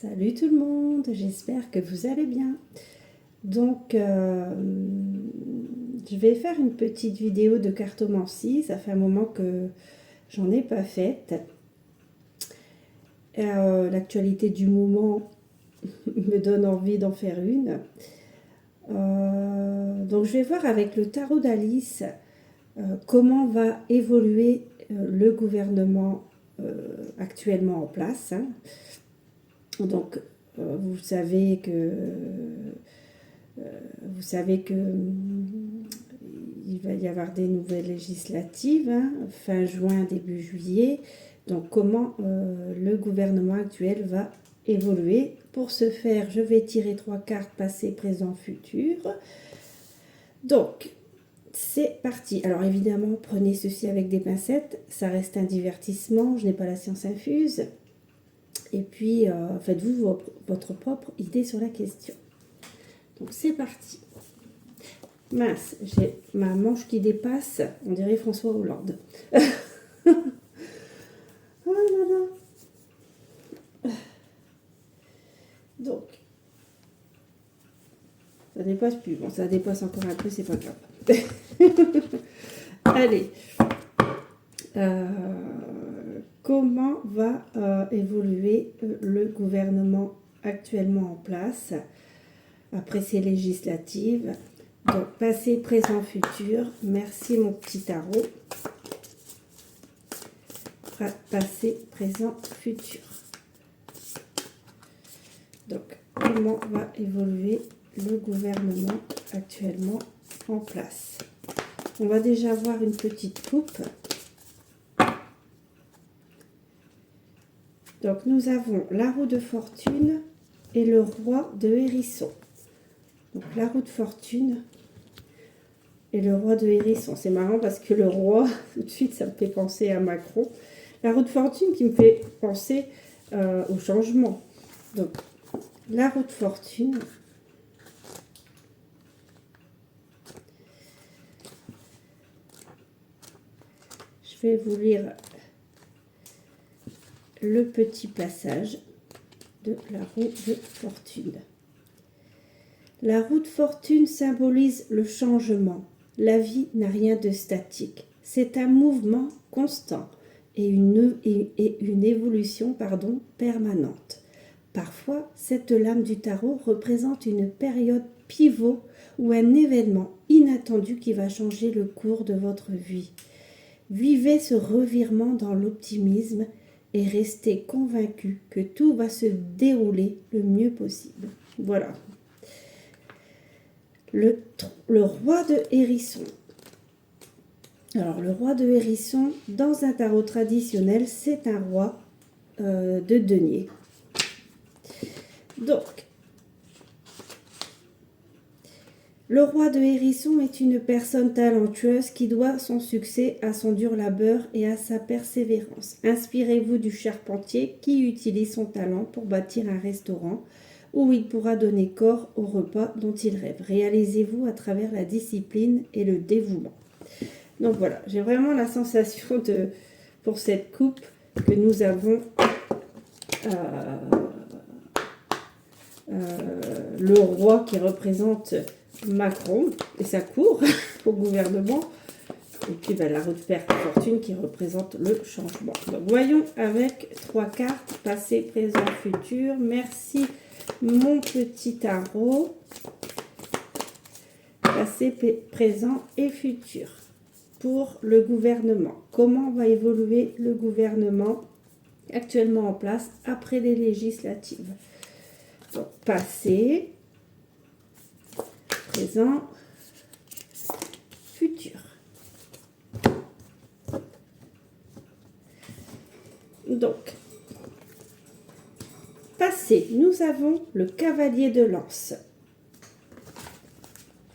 Salut tout le monde, j'espère que vous allez bien. Donc, je vais faire une petite vidéo de cartomancie. Ça fait un moment que j'en ai pas faite. L'actualité du moment me donne envie d'en faire une. Donc, je vais voir avec le tarot d'Alice comment va évoluer le gouvernement actuellement en place. Hein. Donc, vous savez que il va y avoir des nouvelles législatives, hein, fin juin, début juillet. Donc, comment le gouvernement actuel va évoluer. Pour ce faire, je vais tirer 3 cartes, passé, présent, futur. Donc, c'est parti. Alors, évidemment, prenez ceci avec des pincettes. Ça reste un divertissement. Je n'ai pas la science infuse. Et puis, faites-vous votre propre idée sur la question. Donc, c'est parti. Mince, j'ai ma manche qui dépasse. On dirait François Hollande. Oh là là. Donc, ça dépasse plus. Bon, ça dépasse encore un peu, c'est pas grave. Allez. Comment va évoluer le gouvernement actuellement en place après ces législatives? Donc, passé, présent, futur. Merci mon petit tarot. Passé, présent, futur. Donc, comment va évoluer le gouvernement actuellement en place? On va déjà voir une petite coupe. Donc, nous avons la roue de fortune et le roi de hérisson. Donc, la roue de fortune et le roi de hérisson. C'est marrant parce que le roi, tout de suite, ça me fait penser à Macron. La roue de fortune qui me fait penser au changement. Donc, la roue de fortune. Je vais vous lire le petit passage de la roue de fortune. La roue de fortune symbolise le changement. La vie n'a rien de statique. C'est un mouvement constant et une évolution permanente. Parfois, cette lame du tarot représente une période pivot ou un événement inattendu qui va changer le cours de votre vie. Vivez ce revirement dans l'optimisme et restez convaincu que tout va se dérouler le mieux possible. Voilà. Le roi de hérisson. Alors, le roi de hérisson, dans un tarot traditionnel, c'est un roi de denier. Donc, le roi de hérisson est une personne talentueuse qui doit son succès à son dur labeur et à sa persévérance. Inspirez-vous du charpentier qui utilise son talent pour bâtir un restaurant où il pourra donner corps au repas dont il rêve. Réalisez-vous à travers la discipline et le dévouement. Donc voilà, j'ai vraiment la sensation pour cette coupe que nous avons le roi qui représente Macron et sa cour au gouvernement. Et puis la roue de fortune qui représente le changement. Donc voyons avec 3 cartes, passé, présent, futur. Merci mon petit tarot. Passé, présent et futur. Pour le gouvernement. Comment va évoluer le gouvernement actuellement en place après les législatives? Donc, passé, présent, futur. Donc, passé, nous avons le cavalier de lance.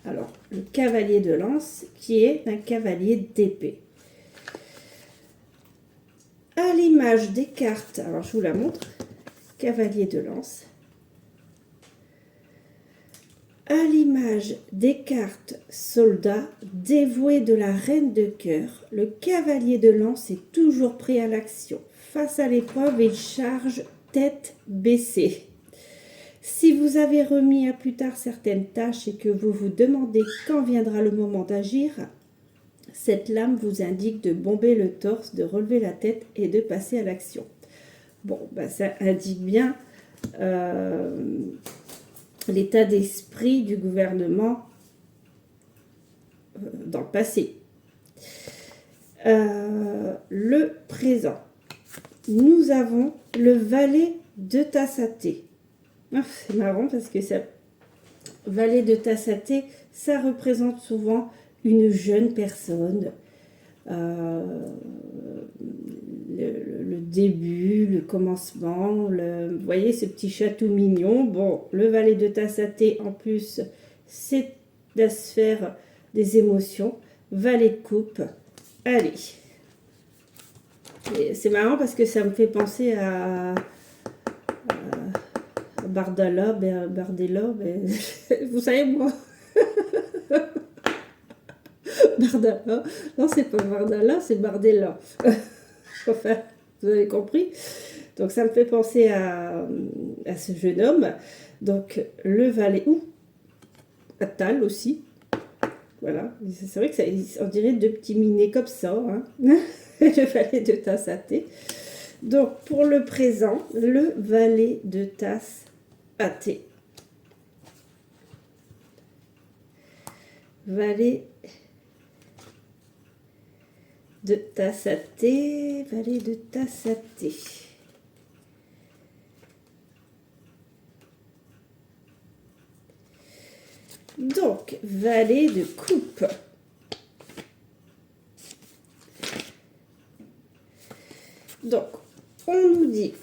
Alors, le cavalier de lance qui est un cavalier d'épée. À l'image des cartes, alors je vous la montre, cavalier de lance. À l'image des cartes soldats dévoués de la reine de cœur, le cavalier de lance est toujours prêt à l'action. Face à l'épreuve, il charge tête baissée. Si vous avez remis à plus tard certaines tâches et que vous vous demandez quand viendra le moment d'agir, cette lame vous indique de bomber le torse, de relever la tête et de passer à l'action. Bon, ben ça indique bien l'état d'esprit du gouvernement dans le passé. Le présent. Nous avons le valet de tasse à thé. Oh, c'est marrant parce que ça, valet de tasse à thé, ça représente souvent une jeune personne. Le début, le commencement, vous voyez ce petit chat tout mignon. Bon, le valet de tasse à thé, en plus, c'est la sphère des émotions. Valet de coupe. Allez. C'est marrant parce que ça me fait penser à Bardella, Bardella, vous savez moi. Bardella. Non, c'est pas Bardella, c'est Bardella. Enfin, vous avez compris. Donc ça me fait penser à ce jeune homme. Donc le valet, ou Attal aussi. Voilà, c'est vrai que ça, on dirait deux petits minets comme ça. Hein. Le valet de tasse à thé. Donc pour le présent, le valet de tasse à thé. Valet de tasse à thé, valet de tasse à thé. Donc, valet de coupe. Donc, on nous dit,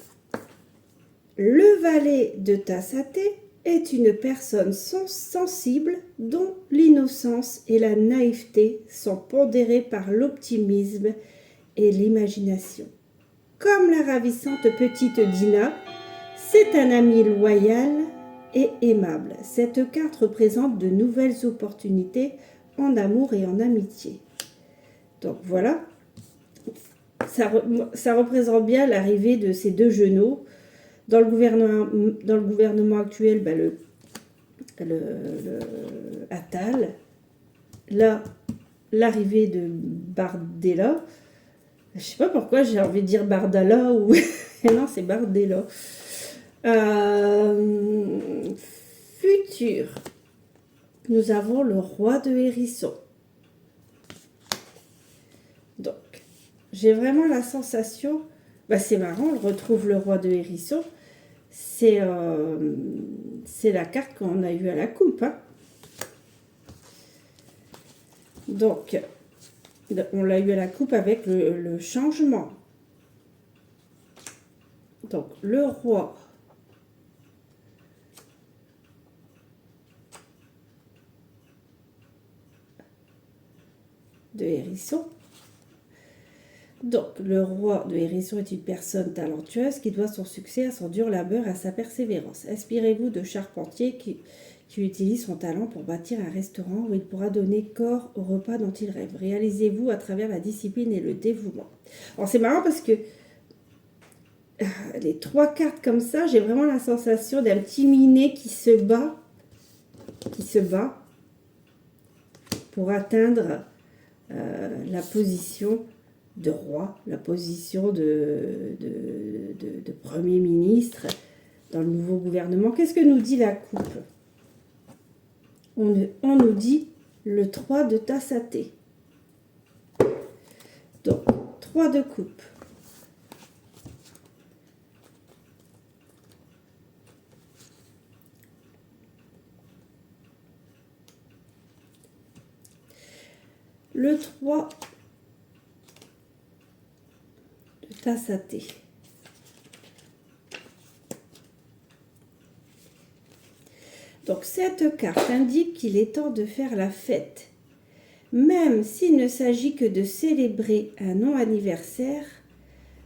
le valet de tasse à thé est une personne sensible dont l'innocence et la naïveté sont pondérées par l'optimisme et l'imagination. Comme la ravissante petite Dina, c'est un ami loyal et aimable. Cette carte représente de nouvelles opportunités en amour et en amitié. Donc voilà, ça représente bien l'arrivée de ces deux genoux. Dans le gouvernement actuel, ben le Attal. Là, l'arrivée de Bardella. Je sais pas pourquoi j'ai envie de dire Bardella ou... non, c'est Bardella. Futur. Nous avons le roi de hérisson. Donc, j'ai vraiment la sensation... Bah, c'est marrant, on retrouve le roi de hérisson. C'est la carte qu'on a eue à la coupe. Hein. Donc, on l'a eu à la coupe avec le changement. Donc, le roi de hérisson. Donc, le roi de hérisson est une personne talentueuse qui doit son succès à son dur labeur et à sa persévérance. Inspirez-vous de Charpentier qui utilise son talent pour bâtir un restaurant où il pourra donner corps au repas dont il rêve. Réalisez-vous à travers la discipline et le dévouement. Alors, c'est marrant parce que les trois cartes comme ça, j'ai vraiment la sensation d'un petit minet qui se bat pour atteindre la position de roi, la position de Premier ministre dans le nouveau gouvernement. Qu'est-ce que nous dit la coupe? On nous dit le 3 de tasse à thé. Donc, 3 de coupe. Le 3 de tasse à thé. Donc cette carte indique qu'il est temps de faire la fête. Même s'il ne s'agit que de célébrer un non-anniversaire,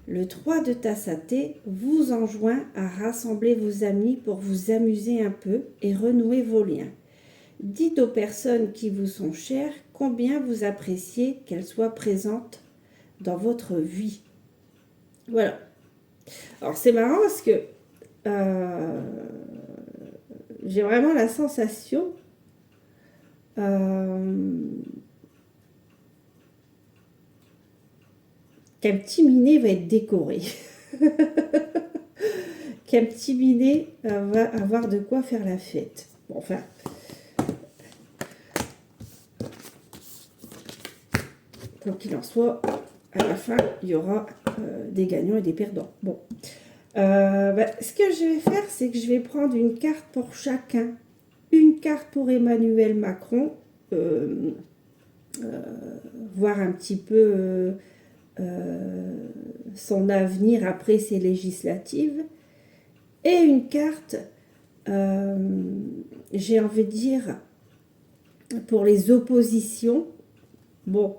le 3 de tasse à thé vous enjoint à rassembler vos amis pour vous amuser un peu et renouer vos liens. Dites aux personnes qui vous sont chères combien vous appréciez qu'elles soient présentes dans votre vie. Voilà. Alors c'est marrant parce que j'ai vraiment la sensation qu'un petit minet va être décoré. Qu'un petit minet va avoir de quoi faire la fête. Bon, enfin... Quoi qu'il en soit, à la fin, il y aura des gagnants et des perdants. Bon. Ce que je vais faire, c'est que je vais prendre une carte pour chacun. Une carte pour Emmanuel Macron, voir un petit peu son avenir après ces législatives. Et une carte, j'ai envie de dire, pour les oppositions. Bon,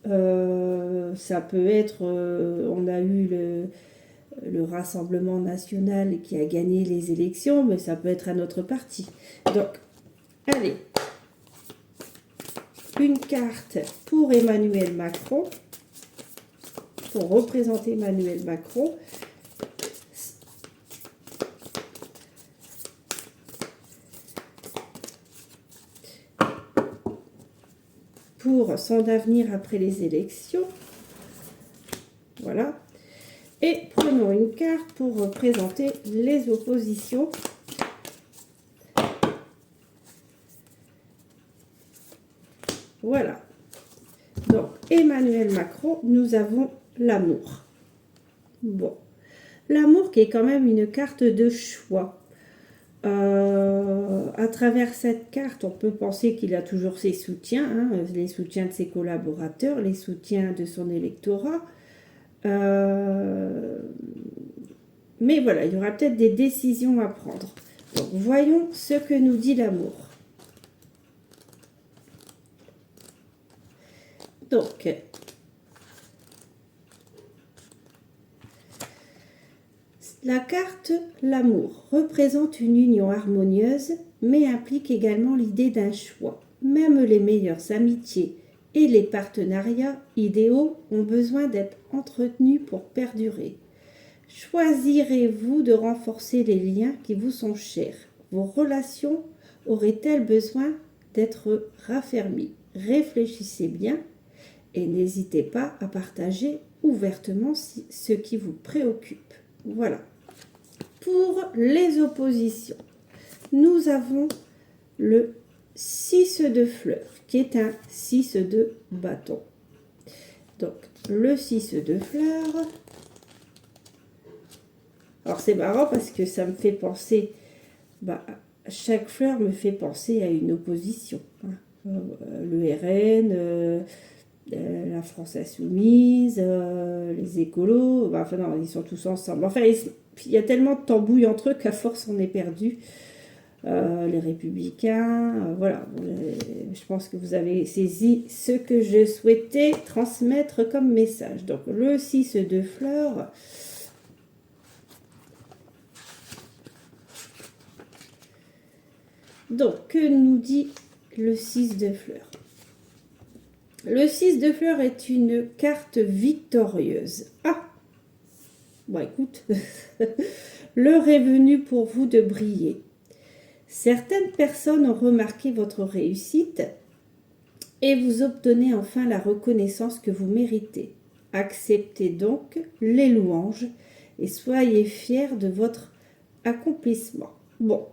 ça peut être, on a eu le Rassemblement national qui a gagné les élections, mais ça peut être un autre parti. Donc, allez, une carte pour Emmanuel Macron, pour représenter Emmanuel Macron. Pour son avenir après les élections. Voilà. Et prenons une carte pour représenter les oppositions. Voilà. Donc, Emmanuel Macron, nous avons l'amour. Bon. L'amour qui est quand même une carte de choix. À travers cette carte, on peut penser qu'il a toujours ses soutiens, hein, les soutiens de ses collaborateurs, les soutiens de son électorat. Mais voilà, il y aura peut-être des décisions à prendre. Donc, voyons ce que nous dit l'amour. Donc, la carte l'amour représente une union harmonieuse, mais implique également l'idée d'un choix. Même les meilleures amitiés et les partenariats idéaux ont besoin d'être entretenus pour perdurer. Choisirez-vous de renforcer les liens qui vous sont chers? Vos relations auraient-elles besoin d'être raffermies? Réfléchissez bien et n'hésitez pas à partager ouvertement ce qui vous préoccupe. Voilà. Pour les oppositions, nous avons le 6 de fleurs, qui est un 6 de bâton. Donc, le 6 de fleurs. Alors, c'est marrant parce que ça me fait penser... chaque fleur me fait penser à une opposition. Hein. Le RN, la France Insoumise, les écolos, enfin non, ils sont tous ensemble. Enfin, il y a tellement de tambouilles entre eux qu'à force on est perdu. Les républicains, voilà. Je pense que vous avez saisi ce que je souhaitais transmettre comme message. Donc le 6 de fleurs. Donc, que nous dit le 6 de fleurs? Le 6 de fleurs est une carte victorieuse. Ah! Bon, écoute, l'heure est venue pour vous de briller. Certaines personnes ont remarqué votre réussite et vous obtenez enfin la reconnaissance que vous méritez. Acceptez donc les louanges et soyez fiers de votre accomplissement. Bon,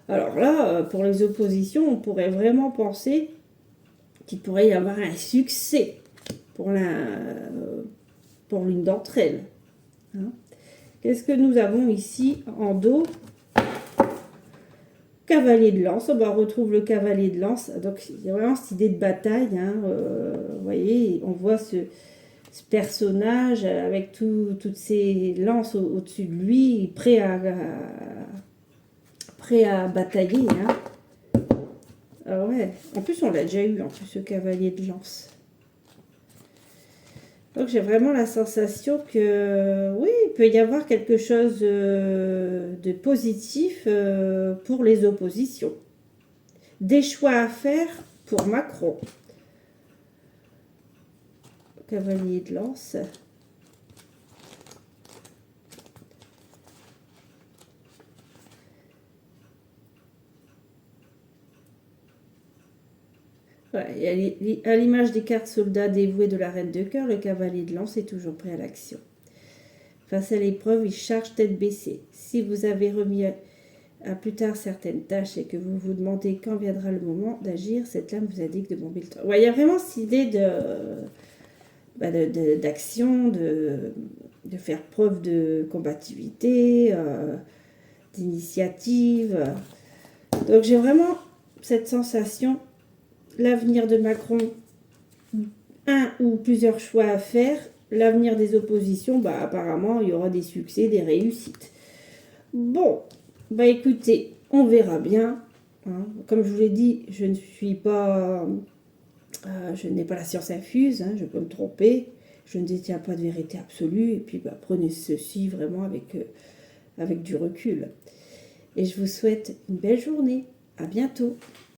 alors là, pour les oppositions, on pourrait vraiment penser qu'il pourrait y avoir un succès pour l'une d'entre elles. Hein. Qu'est-ce que nous avons ici en dos? Cavalier de lance, on retrouve le cavalier de lance. Donc il y a vraiment cette idée de bataille. Hein. Vous voyez, on voit ce personnage avec toutes ces lances au-dessus de lui, prêt à batailler. Hein. Ah ouais, en plus on l'a déjà eu, en plus ce cavalier de lance. Donc j'ai vraiment la sensation que oui, il peut y avoir quelque chose de positif pour les oppositions. Des choix à faire pour Macron. Cavalier de lance. Ouais, et à l'image des cartes soldats dévoués de la reine de cœur, le cavalier de lance est toujours prêt à l'action. Face à l'épreuve, il charge tête baissée. Si vous avez remis à plus tard certaines tâches et que vous vous demandez quand viendra le moment d'agir, cette lame vous indique de bomber le temps. Ouais, il y a vraiment cette idée d'action, de faire preuve de combativité, d'initiative. Donc j'ai vraiment cette sensation, l'avenir de Macron, un ou plusieurs choix à faire, l'avenir des oppositions, apparemment il y aura des succès, des réussites. Bon, écoutez, on verra bien. Hein. Comme je vous l'ai dit, je n'ai pas la science infuse, hein, je peux me tromper, je ne détiens pas de vérité absolue, et puis prenez ceci vraiment avec du recul. Et je vous souhaite une belle journée. À bientôt.